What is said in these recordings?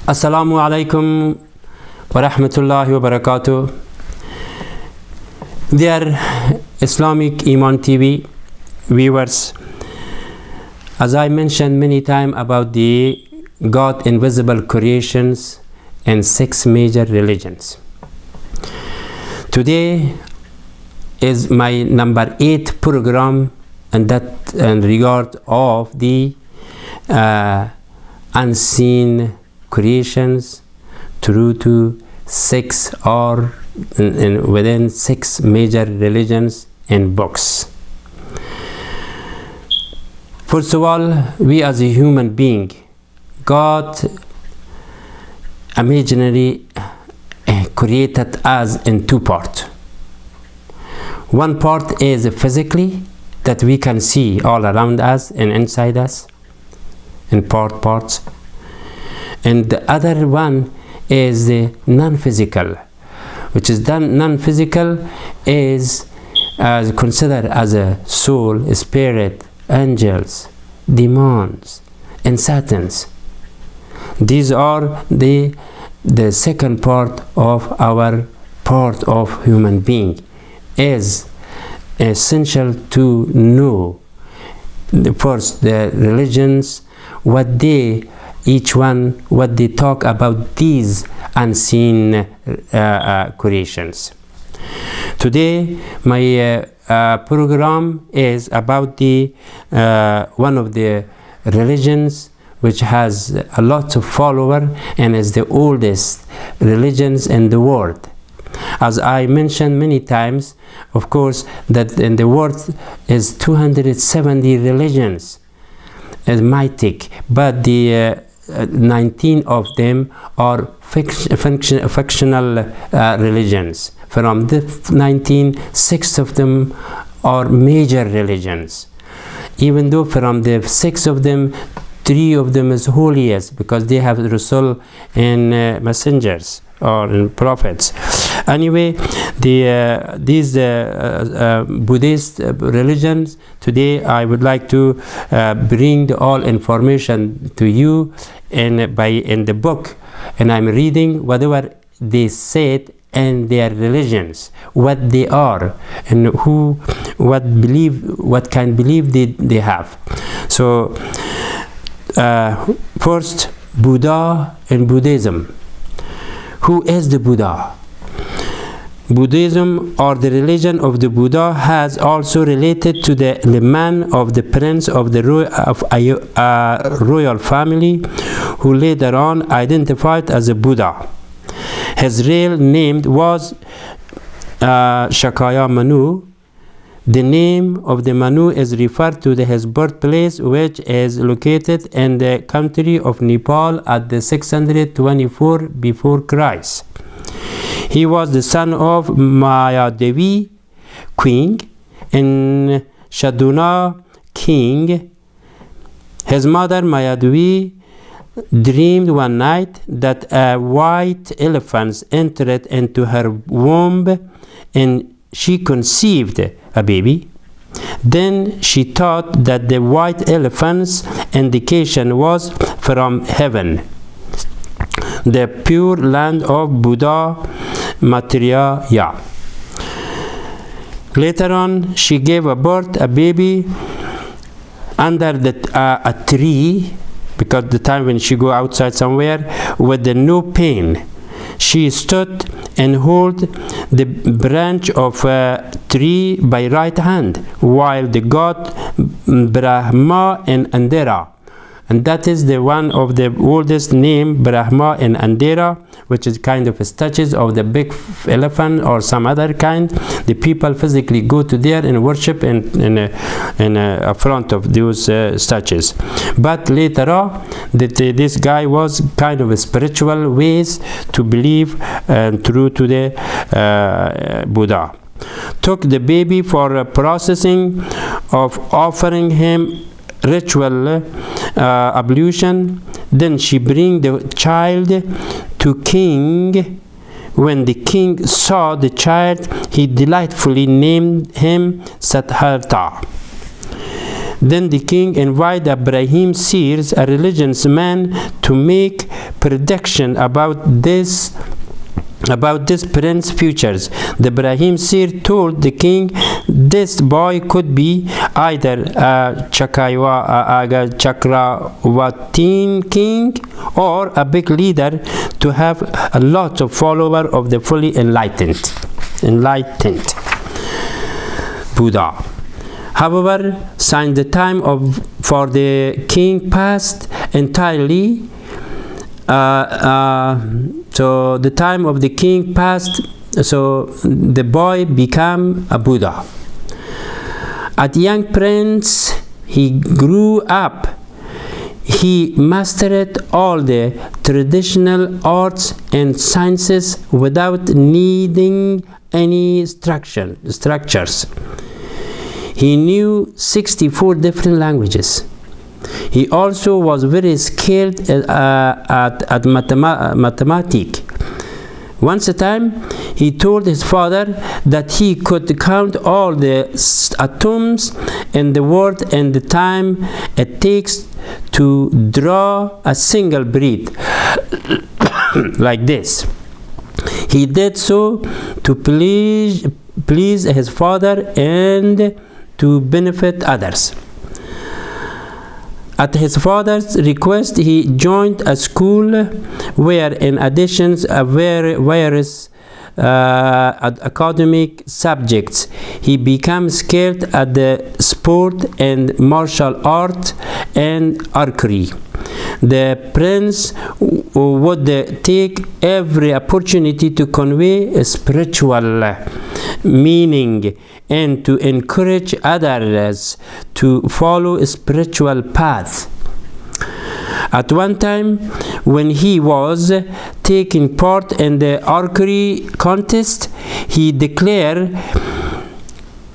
Assalamu alaikum wa rahmatullahi wa barakatuh. Dear Islamic Iman TV viewers, as I mentioned many times about the God invisible creations and 6 major religions, today is my number 8 program, and that in regard of the unseen creations through to 6 or within 6 major religions and books. First of all, we as a human being, God imaginarily created us in 2 parts. One part is physically, that we can see all around us and inside us in parts, and the other one is the non-physical, which is non-physical is considered as a soul, spirit, angels, demons, and satans. These are the second part of our part of human being. Is essential to know first the religions, what they each one what they talk about these unseen creations. Today my program is about the one of the religions which has a lot of followers and is the oldest religions in the world. As I mentioned many times, of course, that in the world is 270 religions, mythic, but the 19 of them are fictional religions. From the 19, 6 of them are major religions. Even though from the 6 of them, 3 of them is holiest because they have Rasul and messengers or prophets. Anyway, these Buddhist religions, today I would like to bring all information to you in the book, and I'm reading whatever they said and their religions, what they are, and what kind of belief they have. So first, Buddha and Buddhism. Who is the Buddha? Buddhism, or the religion of the Buddha, has also related to the man of the prince of the royal family, who later on identified as a Buddha. His real name was Shakya Manu. The name of the Manu is referred to his birthplace, which is located in the country of Nepal at the 624 before Christ. He was the son of Mayadevi, queen, and Shaduna, king. His mother Mayadevi dreamed one night that a white elephant entered into her womb, and she conceived a baby. Then she thought that the white elephant's indication was from heaven, the pure land of Buddha Maitreya. Later on, she gave birth a baby under a tree, because the time when she go outside somewhere with no pain. She stood and held the branch of a tree by right hand, while the god Brahma and Andera, and that is the one of the oldest name, Brahma and Andera, which is kind of statues of the big elephant or some other kind. The people physically go to there and worship in front of those statues. But later on, this guy was kind of a spiritual ways to believe through to the Buddha. Took the baby for processing of offering him ritual ablution. Then she bring the child to king. When the king saw the child, he delightfully named him Siddhartha. Then the king invited Ibrahim Sears, a religious man, to make prediction about this prince's futures. The Ibrahim Seer told the king this boy could be either a Chakravartin king or a big leader to have a lot of followers of the fully enlightened Buddha. However, since the time for the king passed entirely, so the time of the king passed, so the boy became a Buddha. As young prince, he grew up. He mastered all the traditional arts and sciences without needing any structures. He knew 64 different languages. He also was very skilled at mathematics. Once a time, he told his father that he could count all the atoms in the world and the time it takes to draw a single breath like this. He did so to please his father and to benefit others. At his father's request, he joined a school where, in addition to various academic subjects, he became skilled at the sport and martial art and archery. The prince would take every opportunity to convey a spiritual meaning and to encourage others to follow a spiritual path. At one time, when he was taking part in the archery contest, he declared,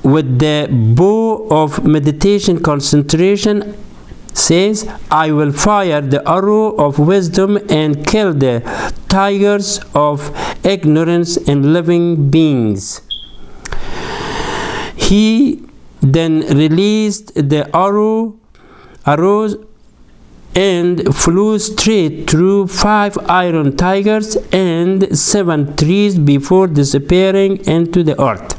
with the bow of meditation concentration, says, "I will fire the arrow of wisdom and kill the tigers of ignorance and living beings." He then released the arrows and flew straight through 5 iron tigers and 7 trees before disappearing into the earth.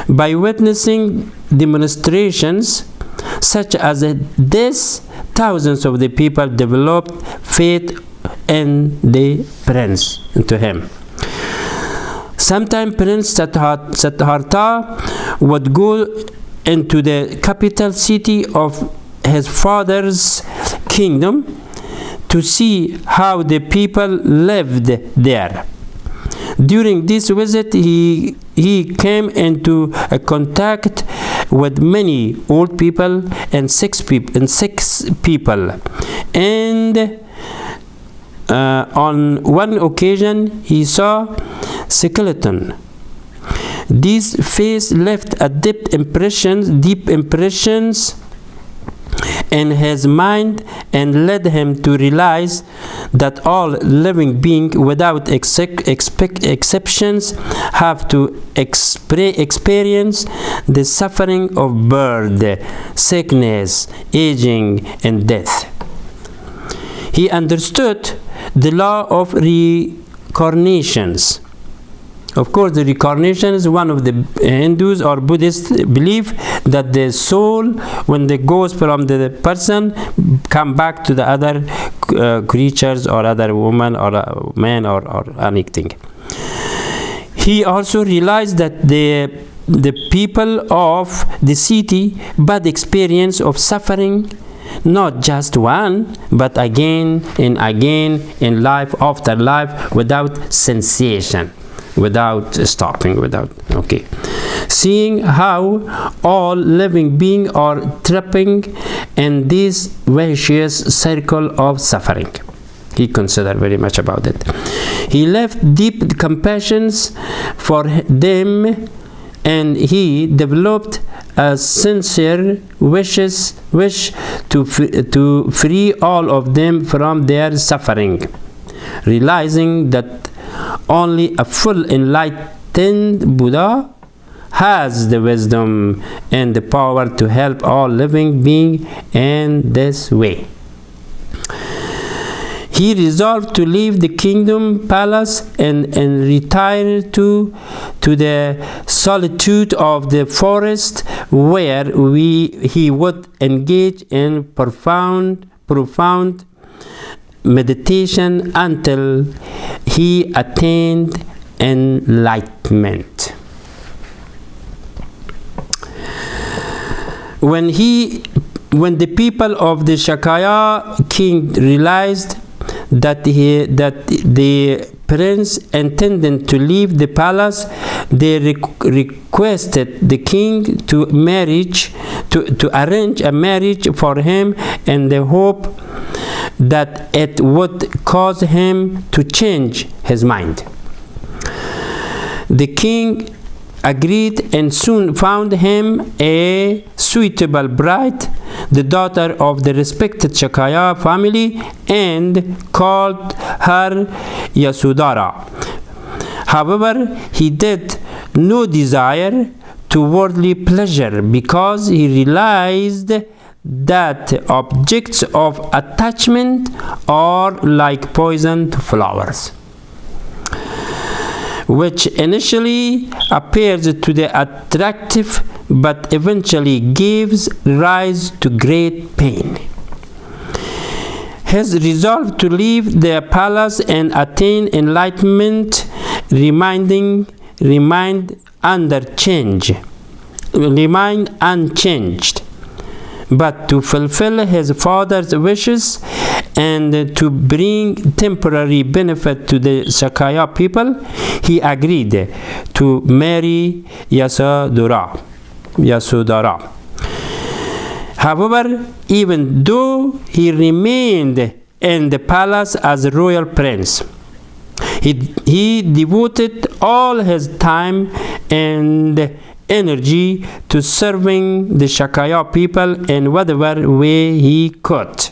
By witnessing demonstrations such as this, thousands of the people developed faith in the prince, into him. Sometimes Prince Siddhartha would go into the capital city of his father's kingdom to see how the people lived there. During this visit, he came into contact with many old people and sick people. And on one occasion, he saw skeleton. These face left a deep impressions in his mind and led him to realize that all living beings without exceptions have to experience the suffering of birth, sickness, aging, and death. He understood the law of reincarnations. Of course, the reincarnation is one of the Hindus or Buddhists believe that the soul, when it goes from the person, come back to the other creatures or other woman or man or anything. He also realized that the people of the city bad experience of suffering, not just one, but again and again in life after life without cessation. Without stopping, seeing how all living beings are trapping in this vicious circle of suffering. He considered very much about it. He left deep compassion for them, and he developed a sincere wish to free all of them from their suffering, realizing that only a full enlightened Buddha has the wisdom and the power to help all living beings in this way. he resolved to leave the kingdom palace and retire to the solitude of the forest, where he would engage in profound meditation until he attained enlightenment. When the people of the Shakya king realized that the prince intended to leave the palace, they requested the king to arrange a marriage for him in the hope that it would cause him to change his mind. The king agreed and soon found him a suitable bride, the daughter of the respected Shakya family, and called her Yasodhara. However, he did no desire to worldly pleasure, because he realized that objects of attachment are like poison to flowers, which initially appears to the attractive but eventually gives rise to great pain. His resolve to leave the palace and attain enlightenment remained unchanged, but to fulfill his father's wishes and to bring temporary benefit to the Shakya people, he agreed to marry Yasodhara. However, even though he remained in the palace as a royal prince, he devoted all his time and energy to serving the Shakya people in whatever way he could.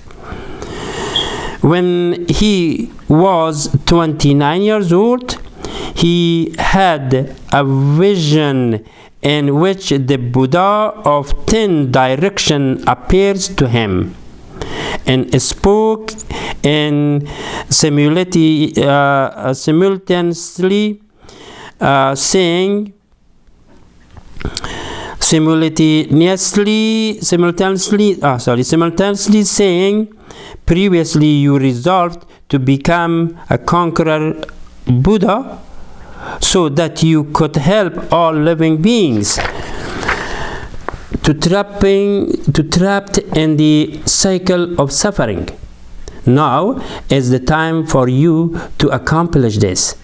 When he was 29 years old, he had a vision in which the Buddha of 10 directions appears to him and spoke in simultaneously saying, previously you resolved to become a conqueror Buddha so that you could help all living beings to trapped in the cycle of suffering. Now is the time for you to accomplish this.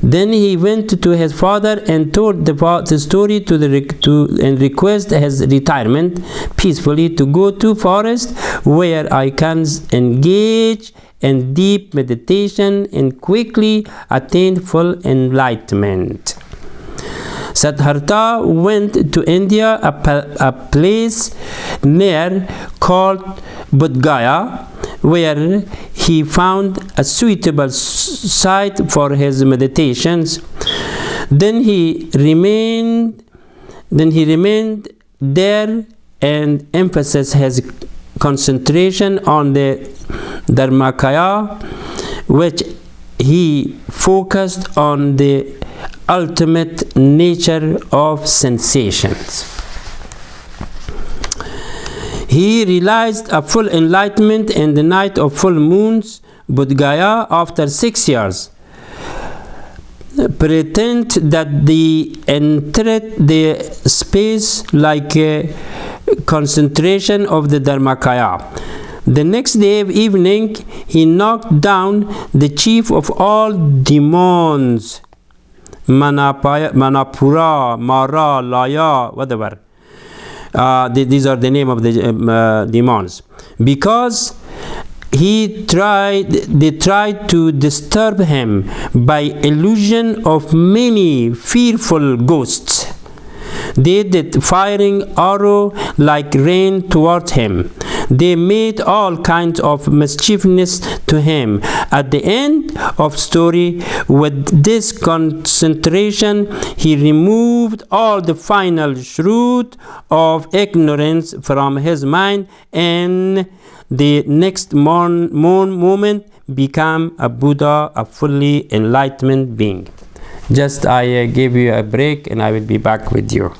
Then he went to his father and told the story and request his retirement peacefully to go to forest where I can engage in deep meditation and quickly attain full enlightenment. Siddhartha went to India, a place near called Bodh Gaya, where he found a suitable site for his meditations. Then he remained there and emphasized his concentration on the Dharmakaya, which he focused on the ultimate nature of sensations. He realized a full enlightenment in the night of full moons, Bodh Gaya, after 6 years. Pretend that the entered the space like a concentration of the Dharmakaya. The next day evening, he knocked down the chief of all demons, Manapura, Mara, Laya, whatever. These are the name of the demons, because they tried to disturb him by illusion of many fearful ghosts. They did firing arrow like rain towards him. They made all kinds of mischiefness to him. At the end of story, with this concentration, he removed all the final shroud of ignorance from his mind, and the next moment become a Buddha, a fully enlightened being. Just I give you a break and I will be back with you.